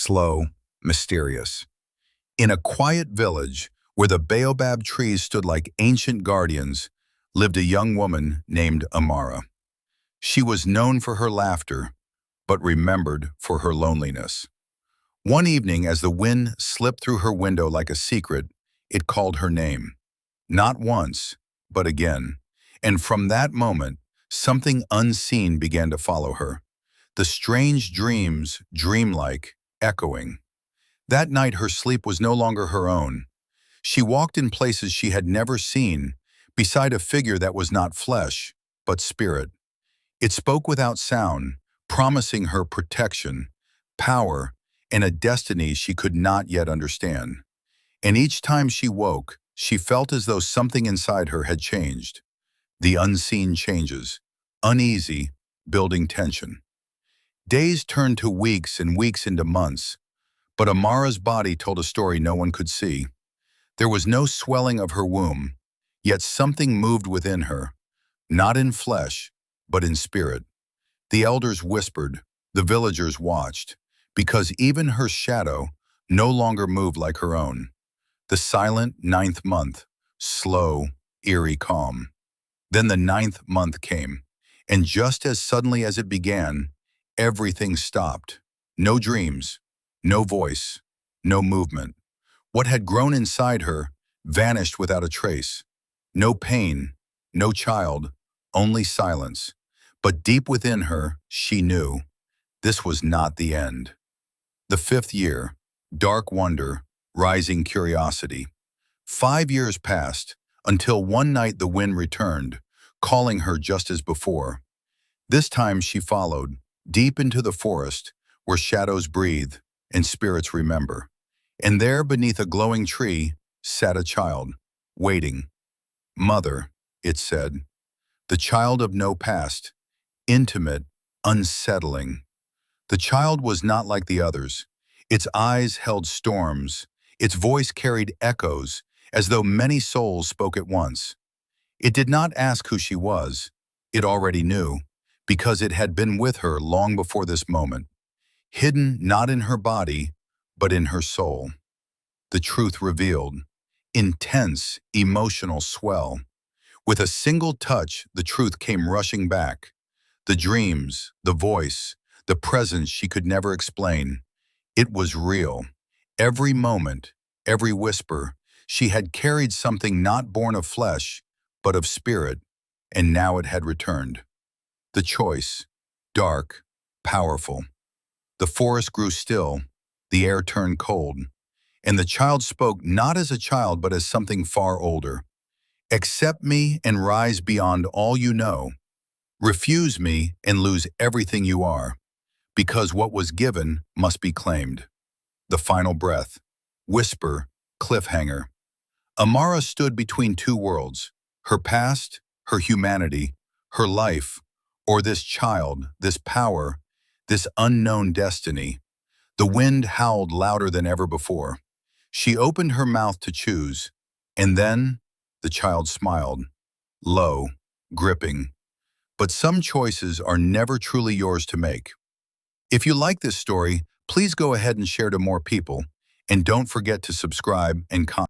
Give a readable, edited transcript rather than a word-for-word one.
slow, mysterious. In a quiet village where the baobab trees stood like ancient guardians, lived a young woman named Amara. She was known for her laughter, but remembered for her loneliness. One evening, as the wind slipped through her window like a secret, it called her name. Not once, but again. And from that moment, something unseen began to follow her. The strange dreams, dreamlike, echoing. That night her sleep was no longer her own. She walked in places she had never seen, beside a figure that was not flesh, but spirit. It spoke without sound, promising her protection, power, and a destiny she could not yet understand. And each time she woke, she felt as though something inside her had changed. The unseen changes, uneasy, building tension. Days turned to weeks and weeks into months, but Amara's body told a story no one could see. There was no swelling of her womb, yet something moved within her, not in flesh, but in spirit. The elders whispered, the villagers watched, because even her shadow no longer moved like her own. The silent 9th month, slow, eerie calm. Then the 9th month came, and just as suddenly as it began, everything stopped. No dreams, no voice, no movement. What had grown inside her vanished without a trace. No pain, no child, only silence. But deep within her, she knew this was not the end. The 5th year, dark wonder, rising curiosity. 5 years passed, until one night the wind returned, calling her just as before. This time she followed, deep into the forest, where shadows breathe and spirits remember. And there, beneath a glowing tree, sat a child, waiting. Mother, it said, the child of no past, intimate, unsettling. The child was not like the others. Its eyes held storms. Its voice carried echoes, as though many souls spoke at once. It did not ask who she was. It already knew, because it had been with her long before this moment, hidden not in her body, but in her soul. The truth revealed, intense, emotional swell. With a single touch, the truth came rushing back. The dreams, the voice, the presence she could never explain. It was real. Every moment, every whisper, she had carried something not born of flesh, but of spirit, and now it had returned. The choice, dark, powerful. The forest grew still, the air turned cold, and the child spoke not as a child but as something far older. Accept me and rise beyond all you know. Refuse me and lose everything you are, because what was given must be claimed. The final breath, whisper, cliffhanger. Amara stood between two worlds, her past, her humanity, her life, or this child, this power, this unknown destiny. The wind howled louder than ever before. She opened her mouth to choose, and then the child smiled, low, gripping. But some choices are never truly yours to make. If you like this story, please go ahead and share to more people, and don't forget to subscribe and comment.